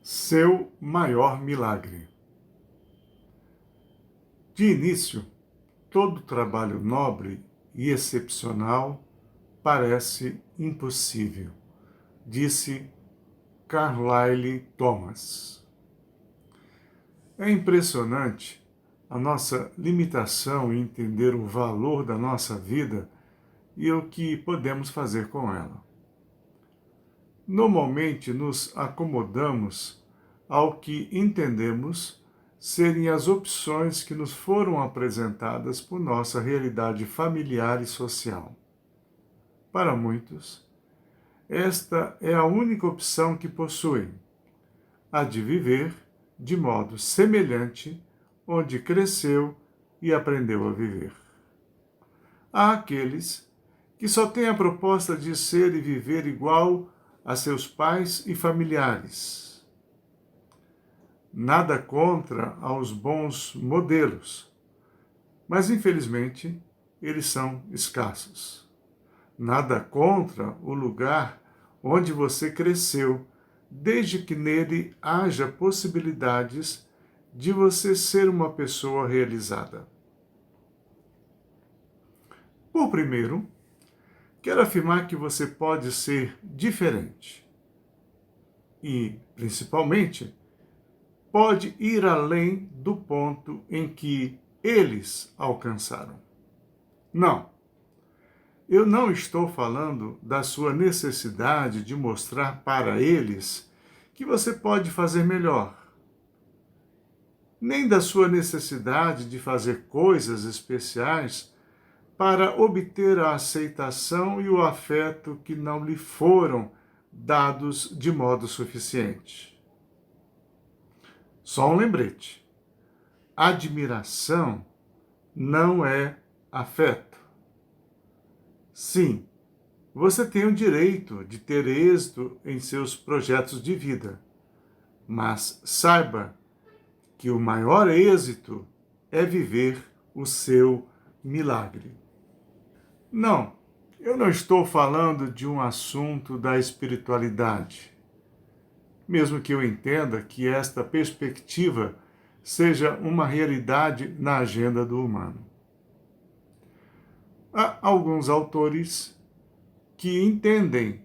Seu maior milagre. De início, todo trabalho nobre e excepcional parece impossível, disse Carlyle Thomas. É impressionante a nossa limitação em entender o valor da nossa vida e o que podemos fazer com ela. Normalmente nos acomodamos ao que entendemos serem as opções que nos foram apresentadas por nossa realidade familiar e social. Para muitos, esta é a única opção que possuem, a de viver de modo semelhante onde cresceu e aprendeu a viver. Há aqueles que só têm a proposta de ser e viver igual a seus pais e familiares. Nada contra aos bons modelos, mas infelizmente eles são escassos. Nada contra o lugar onde você cresceu, desde que nele haja possibilidades de você ser uma pessoa realizada. Por primeiro, quero afirmar que você pode ser diferente e, principalmente, pode ir além do ponto em que eles alcançaram. Não, eu não estou falando da sua necessidade de mostrar para eles que você pode fazer melhor, nem da sua necessidade de fazer coisas especiais para obter a aceitação e o afeto que não lhe foram dados de modo suficiente. Só um lembrete: admiração não é afeto. Sim, você tem o direito de ter êxito em seus projetos de vida, mas saiba que o maior êxito é viver o seu milagre. Não, eu não estou falando de um assunto da espiritualidade, mesmo que eu entenda que esta perspectiva seja uma realidade na agenda do humano. Há alguns autores que entendem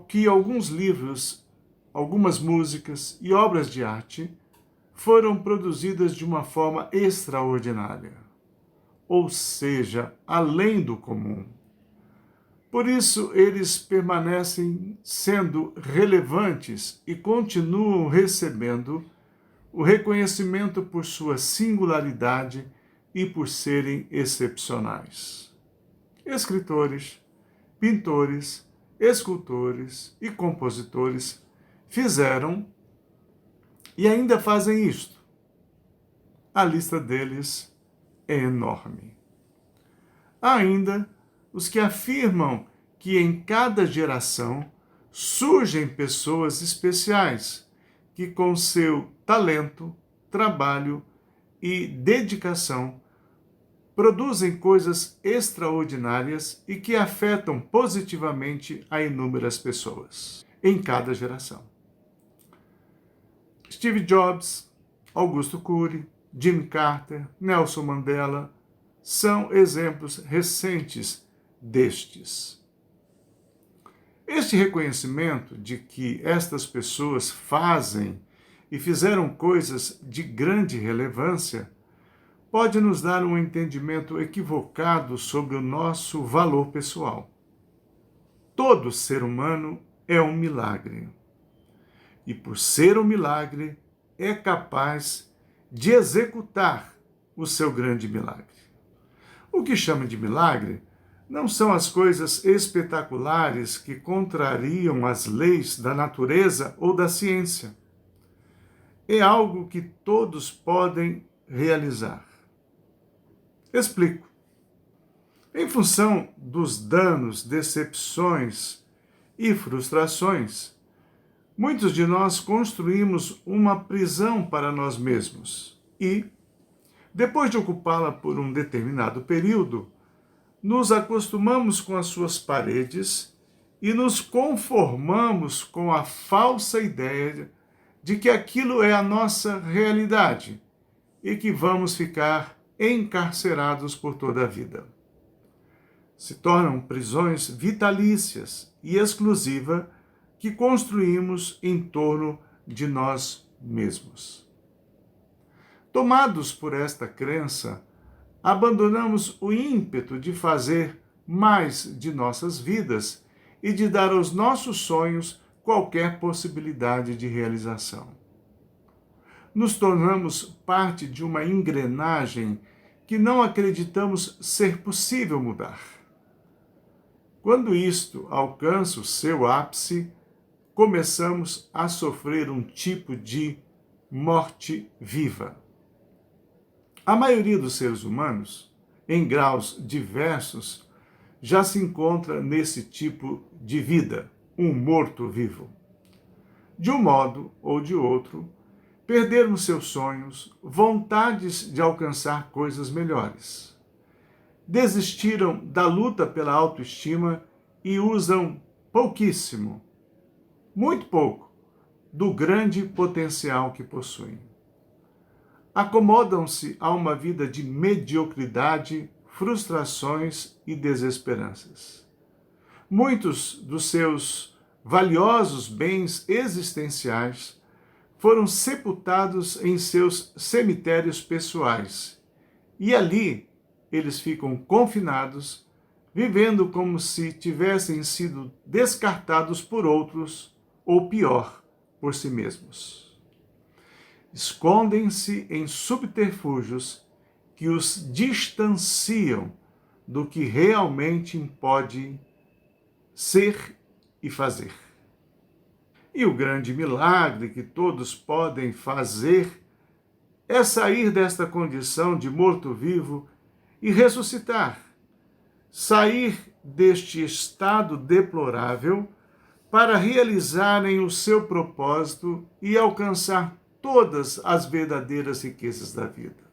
que alguns livros, algumas músicas e obras de arte foram produzidas de uma forma extraordinária, ou seja, além do comum. Por isso, eles permanecem sendo relevantes e continuam recebendo o reconhecimento por sua singularidade e por serem excepcionais. Escritores, pintores, escultores e compositores fizeram e ainda fazem isto. A lista deles é enorme. Há ainda os que afirmam que em cada geração surgem pessoas especiais que, com seu talento, trabalho e dedicação, produzem coisas extraordinárias e que afetam positivamente a inúmeras pessoas, em cada geração. Steve Jobs, Augusto Cury, Jimmy Carter, Nelson Mandela são exemplos recentes destes. Este reconhecimento de que estas pessoas fazem e fizeram coisas de grande relevância pode nos dar um entendimento equivocado sobre o nosso valor pessoal. Todo ser humano é um milagre. E por ser um milagre, é capaz de executar o seu grande milagre. O que chama de milagre não são as coisas espetaculares que contrariam as leis da natureza ou da ciência. É algo que todos podem realizar. Explico. Em função dos danos, decepções e frustrações, muitos de nós construímos uma prisão para nós mesmos e, depois de ocupá-la por um determinado período, nos acostumamos com as suas paredes e nos conformamos com a falsa ideia de que aquilo é a nossa realidade e que vamos ficar encarcerados por toda a vida. Se tornam prisões vitalícias e exclusivas que construímos em torno de nós mesmos. Tomados por esta crença, abandonamos o ímpeto de fazer mais de nossas vidas e de dar aos nossos sonhos qualquer possibilidade de realização. Nos tornamos parte de uma engrenagem que não acreditamos ser possível mudar. Quando isto alcança o seu ápice, começamos a sofrer um tipo de morte viva. A maioria dos seres humanos, em graus diversos, já se encontra nesse tipo de vida, um morto-vivo. De um modo ou de outro, perderam seus sonhos, vontades de alcançar coisas melhores. Desistiram da luta pela autoestima e usam pouquíssimo, muito pouco, do grande potencial que possuem. Acomodam-se a uma vida de mediocridade, frustrações e desesperanças. Muitos dos seus valiosos bens existenciais foram sepultados em seus cemitérios pessoais, e ali eles ficam confinados, vivendo como se tivessem sido descartados por outros, ou pior, por si mesmos. Escondem-se em subterfúgios que os distanciam do que realmente pode ser e fazer. E o grande milagre que todos podem fazer é sair desta condição de morto-vivo e ressuscitar. Sair deste estado deplorável para realizarem o seu propósito e alcançar todas as verdadeiras riquezas da vida.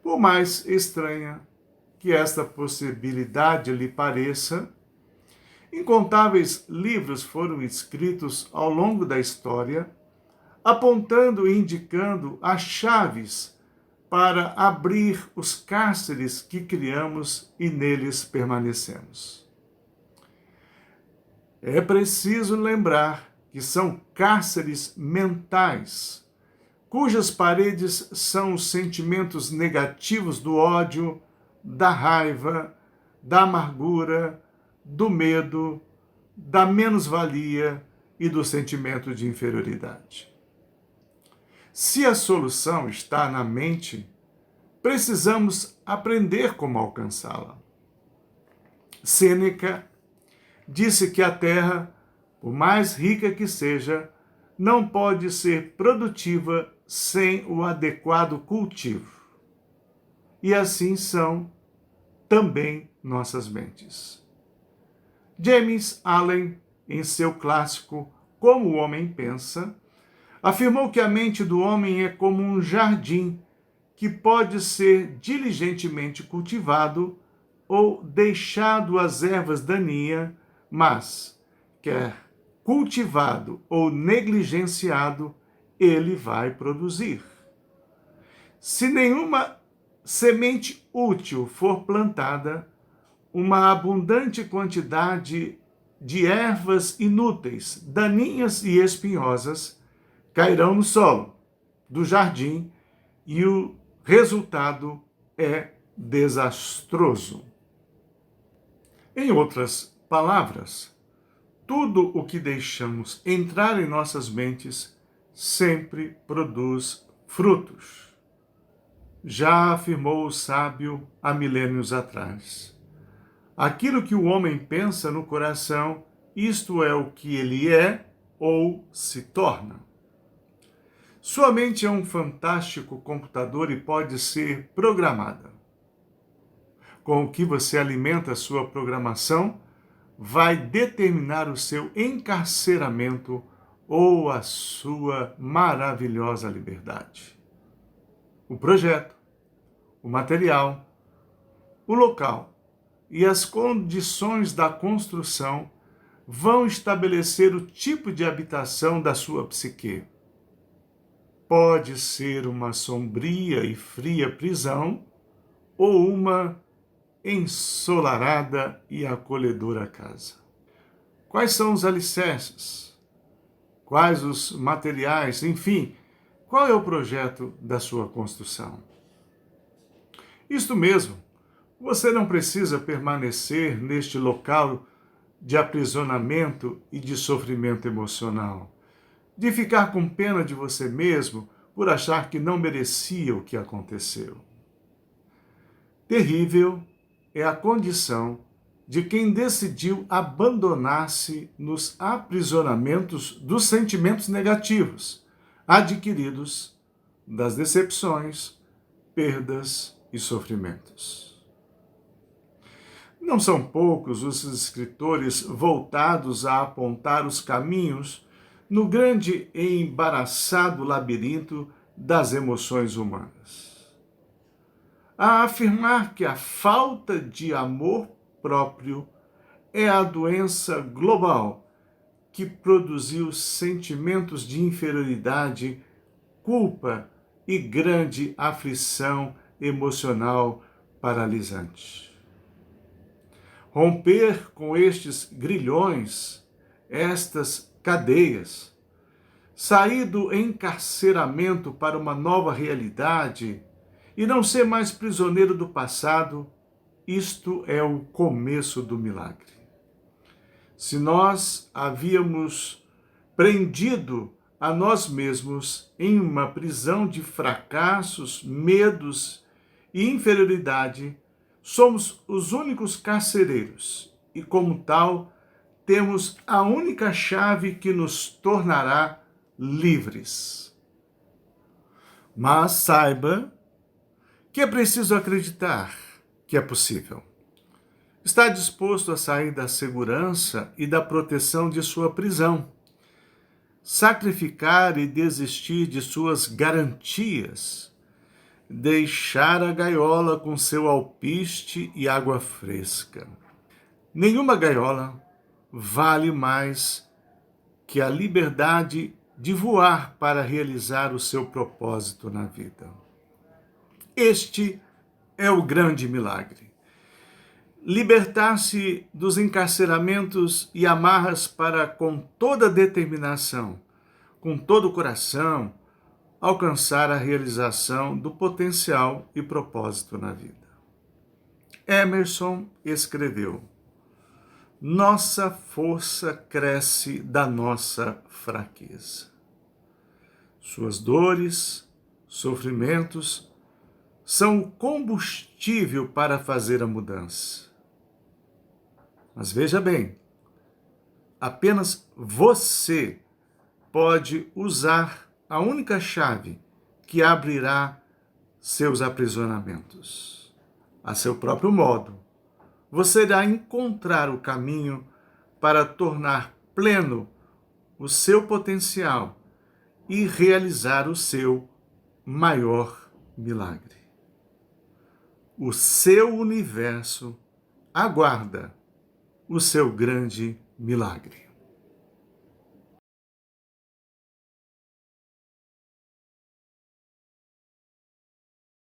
Por mais estranha que esta possibilidade lhe pareça, incontáveis livros foram escritos ao longo da história, apontando e indicando as chaves para abrir os cárceres que criamos e neles permanecemos. É preciso lembrar que são cárceres mentais, cujas paredes são os sentimentos negativos do ódio, da raiva, da amargura, do medo, da menos-valia e do sentimento de inferioridade. Se a solução está na mente, precisamos aprender como alcançá-la. Sêneca disse que a terra, por mais rica que seja, não pode ser produtiva sem o adequado cultivo. E assim são também nossas mentes. James Allen, em seu clássico Como o Homem Pensa, afirmou que a mente do homem é como um jardim que pode ser diligentemente cultivado ou deixado às ervas daninhas, mas, quer cultivado ou negligenciado, ele vai produzir. Se nenhuma semente útil for plantada, uma abundante quantidade de ervas inúteis, daninhas e espinhosas cairão no solo do jardim e o resultado é desastroso. Em outras palavras, tudo o que deixamos entrar em nossas mentes sempre produz frutos. Já afirmou o sábio há milênios atrás. Aquilo que o homem pensa no coração, isto é o que ele é ou se torna. Sua mente é um fantástico computador e pode ser programada. Com o que você alimenta a sua programação, vai determinar o seu encarceramento ou a sua maravilhosa liberdade. O projeto, o material, o local e as condições da construção vão estabelecer o tipo de habitação da sua psique. Pode ser uma sombria e fria prisão ou uma ensolarada e acolhedora casa. Quais são os alicerces? Quais os materiais? Enfim, qual é o projeto da sua construção? Isto mesmo, você não precisa permanecer neste local de aprisionamento e de sofrimento emocional, de ficar com pena de você mesmo por achar que não merecia o que aconteceu. Terrível é a condição de quem decidiu abandonar-se nos aprisionamentos dos sentimentos negativos, adquiridos das decepções, perdas e sofrimentos. Não são poucos os escritores voltados a apontar os caminhos no grande e embaraçado labirinto das emoções humanas. A afirmar que a falta de amor próprio é a doença global que produziu sentimentos de inferioridade, culpa e grande aflição emocional paralisante. Romper com estes grilhões, estas cadeias, sair do encarceramento para uma nova realidade e não ser mais prisioneiro do passado, isto é o começo do milagre. Se nós havíamos prendido a nós mesmos em uma prisão de fracassos, medos e inferioridade, somos os únicos carcereiros e, como tal, temos a única chave que nos tornará livres. Mas saiba que é preciso acreditar que é possível. Está disposto a sair da segurança e da proteção de sua prisão, sacrificar e desistir de suas garantias, deixar a gaiola com seu alpiste e água fresca. Nenhuma gaiola vale mais que a liberdade de voar para realizar o seu propósito na vida. Este é o grande milagre. Libertar-se dos encarceramentos e amarras para, com toda determinação, com todo o coração, alcançar a realização do potencial e propósito na vida. Emerson escreveu: nossa força cresce da nossa fraqueza. Suas dores, sofrimentos, são o combustível para fazer a mudança. Mas veja bem, apenas você pode usar a única chave que abrirá seus aprisionamentos. A seu próprio modo, você irá encontrar o caminho para tornar pleno o seu potencial e realizar o seu maior milagre. O seu universo aguarda o seu grande milagre.